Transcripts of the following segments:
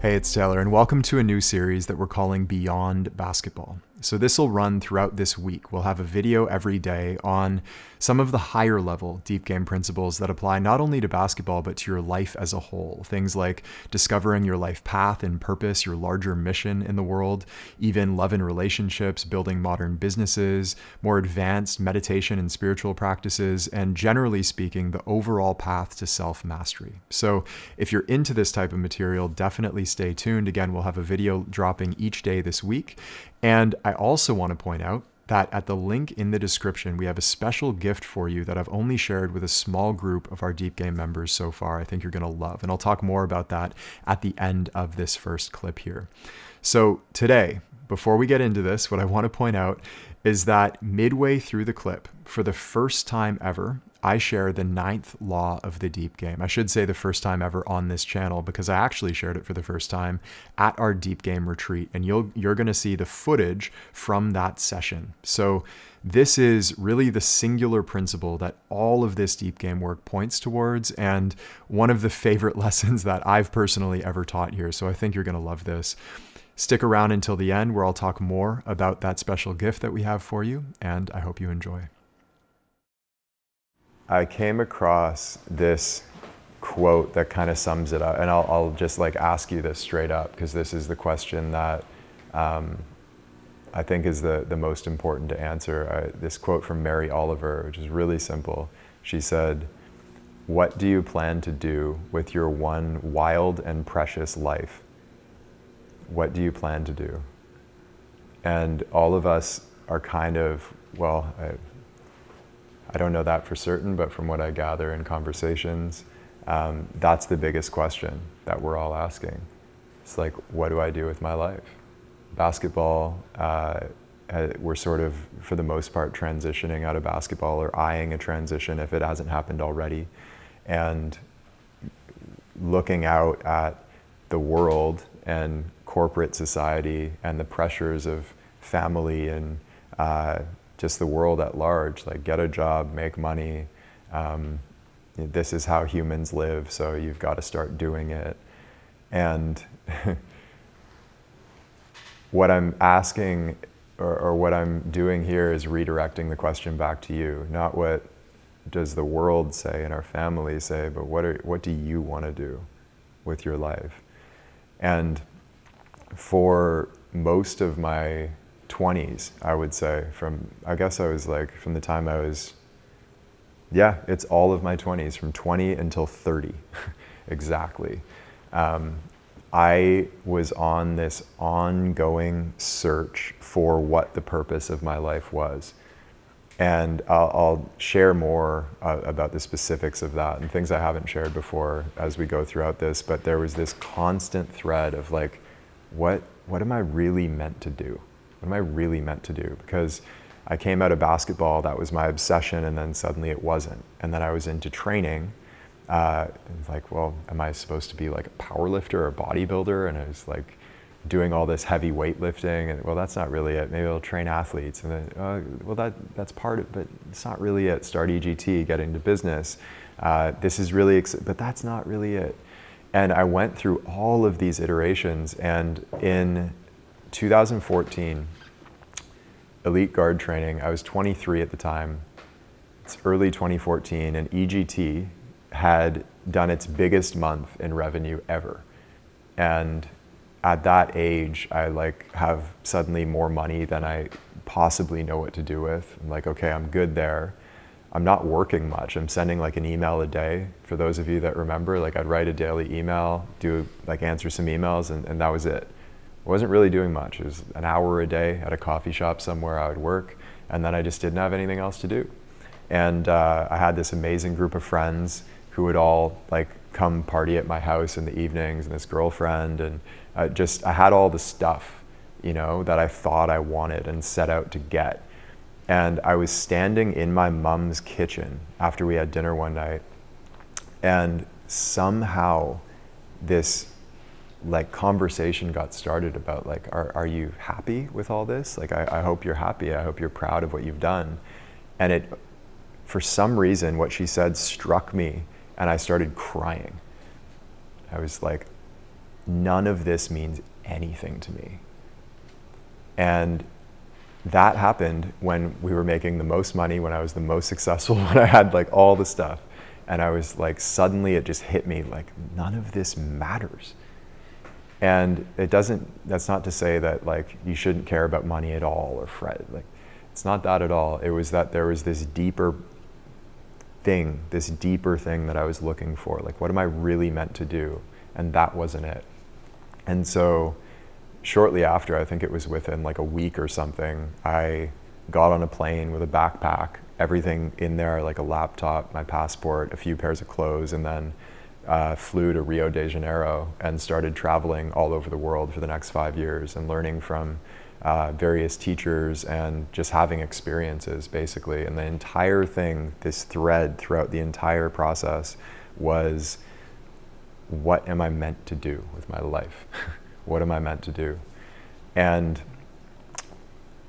Hey, it's Taylor, and welcome to a new series that we're calling Beyond Basketball. So this will run throughout this week. We'll have a video every day on some of the higher level deep game principles that apply not only to basketball, but to your life as a whole. Things like discovering your life path and purpose, your larger mission in the world, even love and relationships, building modern businesses, more advanced meditation and spiritual practices, and generally speaking, the overall path to self-mastery. So if you're into this type of material, definitely stay tuned. Again, we'll have a video dropping each day this week. And I also want to point out that at the link in the description, we have a special gift for you that I've only shared with a small group of our Deep Game members so far. I think you're going to love, and I'll talk more about that at the end of this first clip here. So today, before we get into this, what I want to point out is that midway through the clip, for the first time ever, I share the 9th law of the deep game. I should say the first time ever on this channel, because I actually shared it for the first time at our deep game retreat, and you're going to see the footage from that session. So this is really the singular principle that all of this deep game work points towards, and one of the favorite lessons that I've personally ever taught here. So I think you're going to love this. Stick around until the end, where I'll talk more about that special gift that we have for you, and I hope you enjoy. I came across this quote that kind of sums it up, and I'll just like ask you this straight up, because this is the question that I think is the most important to answer. This quote from Mary Oliver, which is really simple. She said, "What do you plan to do with your one wild and precious life? What do you plan to do?" And all of us are kind of, well, I don't know that for certain, but from what I gather in conversations, that's the biggest question that we're all asking. It's like, what do I do with my life? Basketball, we're sort of, for the most part, transitioning out of basketball, or eyeing a transition if it hasn't happened already. And looking out at the world and corporate society and the pressures of family and just the world at large, like get a job, make money. This is how humans live, so you've got to start doing it. And what I'm asking, or what I'm doing here, is redirecting the question back to you. Not what does the world say and our family say, but what do you want to do with your life? And for most of my 20s, I would say, from the time I was, it's all of my 20s, from 20 until 30, exactly. I was on this ongoing search for what the purpose of my life was. And I'll share more about the specifics of that and things I haven't shared before as we go throughout this, but there was this constant thread of like, what am I really meant to do? What am I really meant to do? Because I came out of basketball, that was my obsession, and then suddenly it wasn't. And then I was into training. Like, well, am I supposed to be like a power lifter or a bodybuilder? And I was like doing all this heavy weightlifting, and well, that's not really it. Maybe I'll train athletes. And then, that's part of it, but it's not really it. Start EGT, get into business. This is really, but that's not really it. And I went through all of these iterations, and in 2014, elite guard training, I was 23 at the time. It's early 2014, and EGT had done its biggest month in revenue ever. And at that age, I have suddenly more money than I possibly know what to do with. I'm like, okay, I'm good there. I'm not working much. I'm sending like an email a day. For those of you that remember, like I'd write a daily email, answer some emails, and that was it. I wasn't really doing much. It was an hour a day at a coffee shop somewhere I would work, and then I just didn't have anything else to do. And I had this amazing group of friends who would all come party at my house in the evenings, and this girlfriend, and I had all the stuff, that I thought I wanted and set out to get. And I was standing in my mom's kitchen after we had dinner one night, and somehow this conversation got started about are you happy with all this? I hope you're happy. I hope you're proud of what you've done. And for some reason, what she said struck me, and I started crying. I was like, none of this means anything to me. And that happened when we were making the most money, when I was the most successful, when I had like all the stuff. And I was like, suddenly it just hit me like, none of this matters. And that's not to say that like you shouldn't care about money at all or fret. Like, it's not that at all. It was that there was this deeper thing that I was looking for. Like, what am I really meant to do? And that wasn't it. And so shortly after, I think it was within like a week or something, I got on a plane with a backpack, everything in there, like a laptop, my passport, a few pairs of clothes, and then flew to Rio de Janeiro and started traveling all over the world for the next 5 years and learning from various teachers and just having experiences, basically. And the entire thing, this thread throughout the entire process was, what am I meant to do with my life? What am I meant to do? And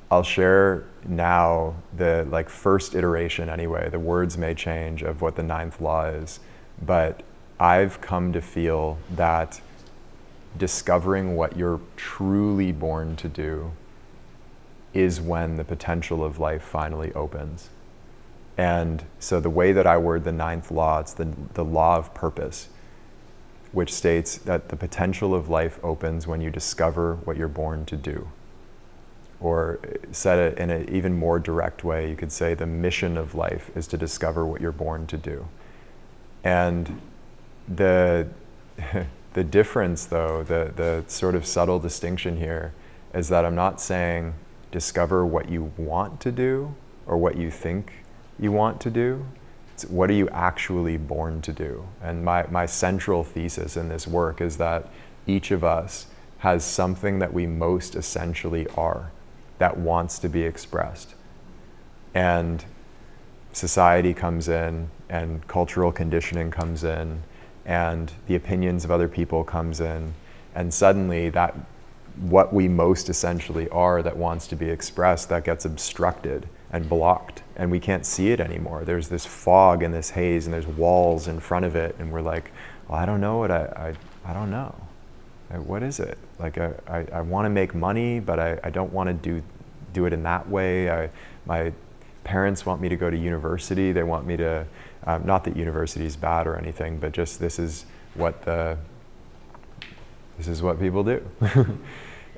I'll share now the like first iteration anyway. The words may change of what the 9th law is, but I've come to feel that discovering what you're truly born to do is when the potential of life finally opens. And so the way that I word the 9th law, it's the law of purpose, which states that the potential of life opens when you discover what you're born to do. Or said it in an even more direct way, you could say the mission of life is to discover what you're born to do. And the difference, though, the sort of subtle distinction here is that I'm not saying discover what you want to do or what you think you want to do. It's what are you actually born to do? And my central thesis in this work is that each of us has something that we most essentially are that wants to be expressed. And society comes in, and cultural conditioning comes in, and the opinions of other people comes in, and suddenly that what we most essentially are that wants to be expressed, that gets obstructed and blocked, and we can't see it anymore. There's this fog and this haze, and there's walls in front of it, and we're like, well, I don't know what I don't know. What is it? Like, I want to make money, but I don't want to do it in that way. My parents want me to go to university. They want me to, not that university is bad or anything, but just this is what people do.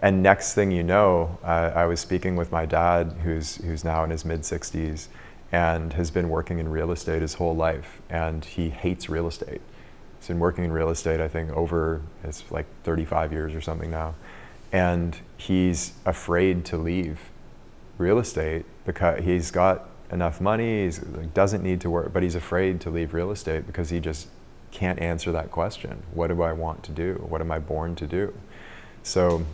And next thing you know, I was speaking with my dad, who's now in his mid-60s and has been working in real estate his whole life, and he hates real estate. He's been working in real estate, I think, it's like 35 years or something now. And he's afraid to leave real estate because he's got enough money, he doesn't need to work, but he's afraid to leave real estate because he just can't answer that question. What do I want to do? What am I born to do? So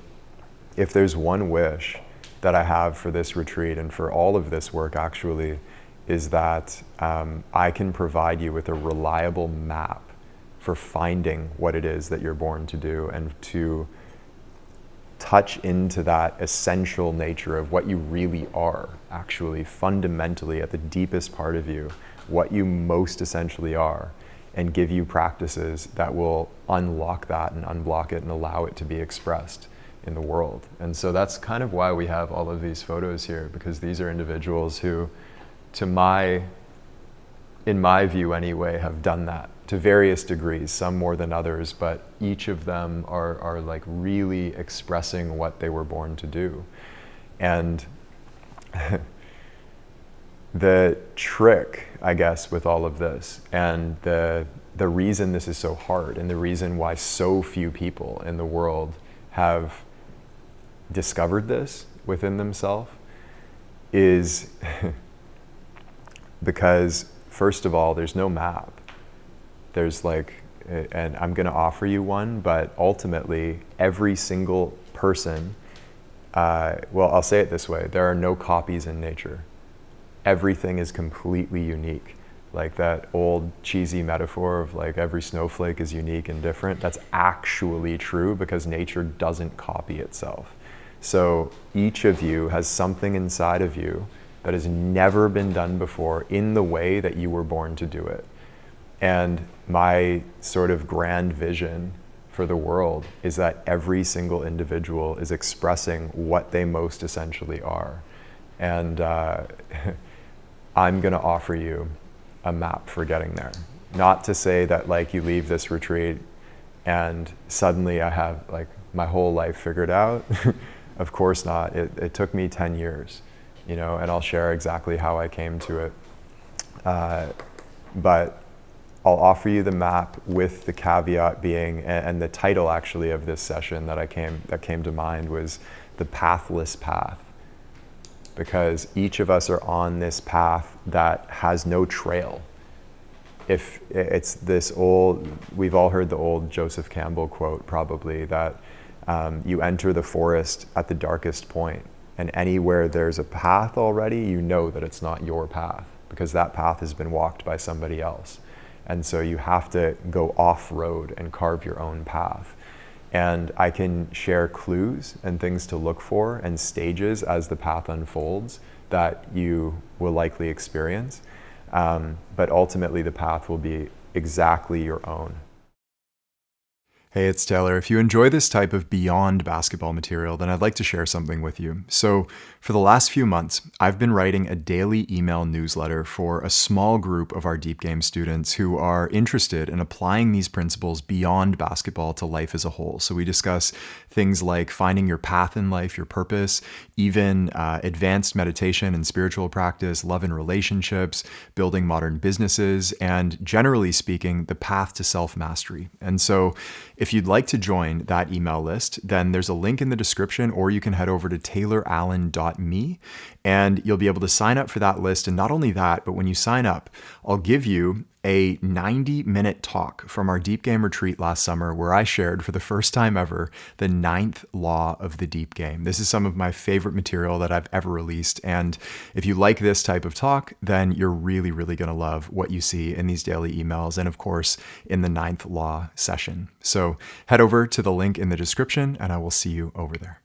if there's one wish that I have for this retreat and for all of this work actually, is that I can provide you with a reliable map for finding what it is that you're born to do, and to touch into that essential nature of what you really are, actually, fundamentally, at the deepest part of you, what you most essentially are, and give you practices that will unlock that and unblock it and allow it to be expressed in the world. And so that's kind of why we have all of these photos here, because these are individuals who, in my view anyway, have done that to various degrees, some more than others, but each of them are like really expressing what they were born to do. And the trick, I guess, with all of this, and the reason this is so hard, and the reason why so few people in the world have discovered this within themselves, is because, first of all, there's no map. There's like, and I'm going to offer you one, but ultimately every single person, well, I'll say it this way, there are no copies in nature. Everything is completely unique. Like that old cheesy metaphor of like every snowflake is unique and different, that's actually true because nature doesn't copy itself. So each of you has something inside of you that has never been done before in the way that you were born to do it. And my sort of grand vision for the world is that every single individual is expressing what they most essentially are. And I'm going to offer you a map for getting there. Not to say that like you leave this retreat and suddenly I have like my whole life figured out. Of course not. It took me 10 years, and I'll share exactly how I came to it. But I'll offer you the map with the caveat being, and the title actually of this session that came to mind was The Pathless Path. Because each of us are on this path that has no trail. If it's this old, we've all heard the old Joseph Campbell quote probably, that you enter the forest at the darkest point, and anywhere there's a path already, you know that it's not your path, because that path has been walked by somebody else. And so you have to go off-road and carve your own path. And I can share clues and things to look for and stages as the path unfolds that you will likely experience. But ultimately the path will be exactly your own. Hey, it's Taylor. If you enjoy this type of beyond basketball material, then I'd like to share something with you. So for the last few months, I've been writing a daily email newsletter for a small group of our Deep Game students who are interested in applying these principles beyond basketball to life as a whole. So we discuss things like finding your path in life, your purpose, even advanced meditation and spiritual practice, love and relationships, building modern businesses, and generally speaking, the path to self-mastery. And so if you'd like to join that email list, then there's a link in the description, or you can head over to taylorallen.me and you'll be able to sign up for that list. And not only that, but when you sign up, I'll give you a 90-minute talk from our Deep Game retreat last summer where I shared for the first time ever the 9th law of the Deep Game. This is some of my favorite material that I've ever released. And if you like this type of talk, then you're really, really going to love what you see in these daily emails and of course in the 9th law session. So head over to the link in the description and I will see you over there.